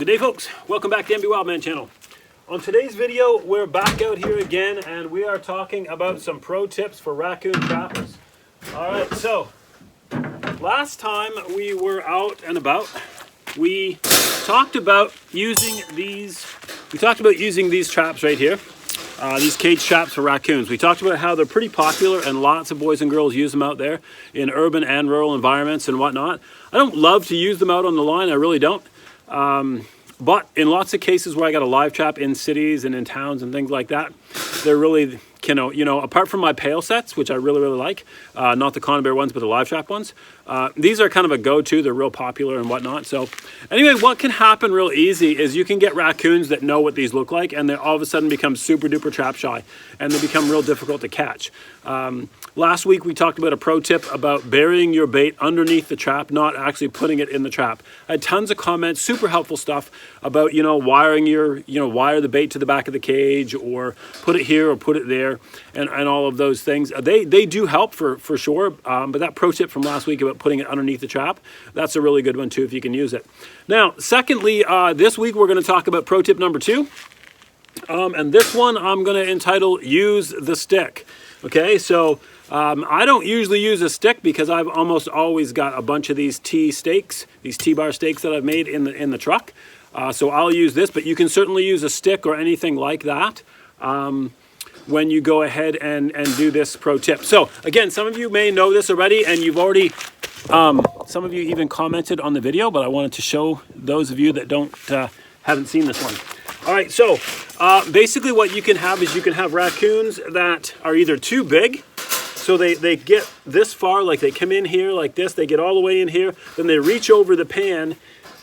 Good day, folks. Welcome back to MB Wildman channel. On today's video, we're back out here again, and we are talking about some pro tips for raccoon trappers. All right, so last time we were out and about, we talked about using these. Using these traps right here, these cage traps for raccoons. We talked about how they're pretty popular, and lots of boys and girls use them out there in urban and rural environments and whatnot. I don't love to use them out on the line. I really don't. But in lots of cases where I got a live trap in cities and in towns and things like that, they're really, apart from my pail sets, which I really like, not the Conibear ones, but the live trap ones, these are kind of a go-to. They're real popular and whatnot. So anyway, what can happen real easy is you can get raccoons that know what these look like, and they all of a sudden become super duper trap shy, and they become real difficult to catch. Last week we talked about a pro tip about burying your bait underneath the trap, not actually putting it in the trap. I had tons of comments, super helpful stuff about, wiring wire the bait to the back of the cage, or put it here or put it there, and all of those things. They do help for sure, but that pro tip from last week about putting it underneath the trap, that's a really good one too if you can use it. Now, secondly, this week we're going to talk about pro tip number 2. And this one I'm going to entitle Use the Stick. Okay, so I don't usually use a stick because I've almost always got a bunch of these T-bar steaks that I've made in the truck. So I'll use this, but you can certainly use a stick or anything like that when you go ahead and do this pro tip. So again, some of you may know this already, and you've already, some of you even commented on the video, but I wanted to show those of you that haven't seen this one. All right, so basically what you can have is you can have raccoons that are either too big, so they get this far, like they come in here like this, they get all the way in here, then they reach over the pan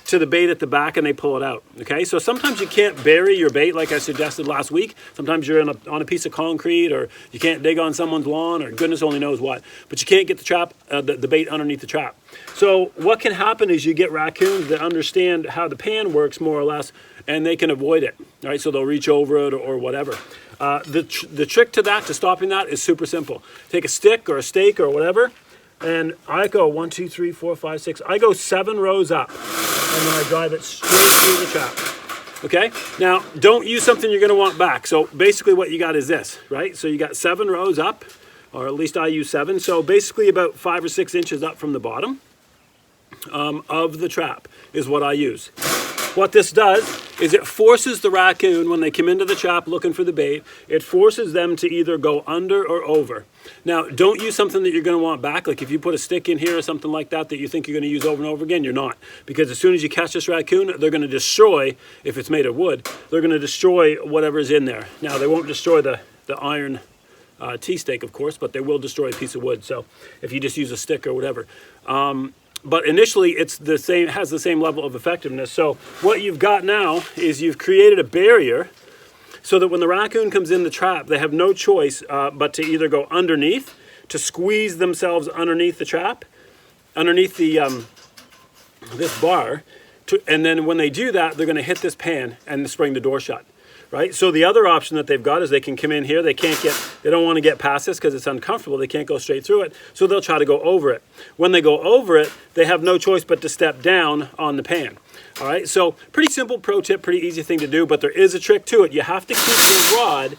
to the bait at the back and they pull it out. Okay, so sometimes you can't bury your bait like I suggested last week. Sometimes you're on a piece of concrete, or you can't dig on someone's lawn, or goodness only knows what, but you can't get the bait underneath the trap. So what can happen is you get raccoons that understand how the pan works more or less, and they can avoid it. All right, so they'll reach over it or whatever. The trick to stopping that is super simple. Take a stick or a stake or whatever, and I go 1, 2, 3, 4, 5, 6. I go 7 rows up, and then I drive it straight through the trap. Okay, now don't use something you're going to want back. So basically what you got is this, right? So you got 7 rows up, or at least I use 7. So basically about 5 or 6 inches up from the bottom of the trap is what I use. What this does is it forces the raccoon, when they come into the trap looking for the bait, it forces them to either go under or over. Now, don't use something that you're going to want back. Like if you put a stick in here or something like that you think you're going to use over and over again, you're not. Because as soon as you catch this raccoon, they're going to destroy, if it's made of wood, they're going to destroy whatever's in there. Now, they won't destroy the iron T-stake, of course, but they will destroy a piece of wood. So if you just use a stick or whatever. But initially, it's the same, has the same level of effectiveness. So what you've got now is you've created a barrier so that when the raccoon comes in the trap, they have no choice but to either go underneath, to squeeze themselves underneath the trap, underneath the this bar, and then when they do that, they're going to hit this pan and spring the door shut. Right? So the other option that they've got is they can come in here. They don't want to get past this because it's uncomfortable. They can't go straight through it. So they'll try to go over it. When they go over it, they have no choice but to step down on the pan. All right? So pretty simple pro tip, pretty easy thing to do, but there is a trick to it. You have to keep the rod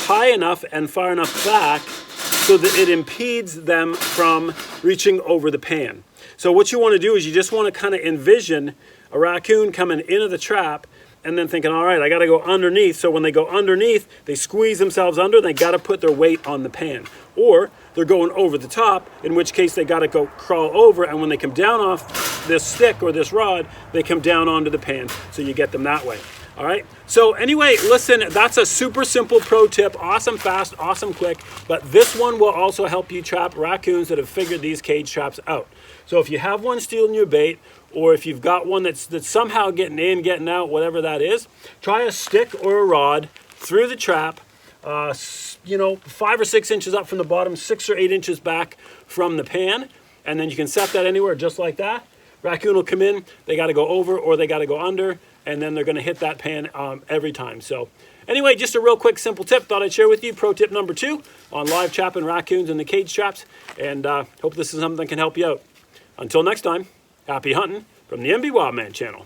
high enough and far enough back so that it impedes them from reaching over the pan. So what you want to do is you just want to kind of envision a raccoon coming into the trap and then thinking, all right, I got to go underneath. So when they go underneath, they squeeze themselves under, and they got to put their weight on the pan. Or they're going over the top, in which case they got to go crawl over, and when they come down off this stick or this rod, they come down onto the pan. So you get them that way. All right, so anyway, listen, that's a super simple pro tip, awesome fast, awesome quick, but this one will also help you trap raccoons that have figured these cage traps out. So if you have one stealing your bait, or if you've got one that's somehow getting in, getting out, whatever that is, try a stick or a rod through the trap, 5 or 6 inches up from the bottom, 6 or 8 inches back from the pan, and then you can set that anywhere just like that. Raccoon will come in, they got to go over or they got to go under, and then they're going to hit that pan every time. So anyway, just a real quick simple tip thought I'd share with you. Pro tip number 2 on live trapping raccoons and the cage traps, and hope this is something that can help you out. Until next time, happy hunting from the MB Wildman channel.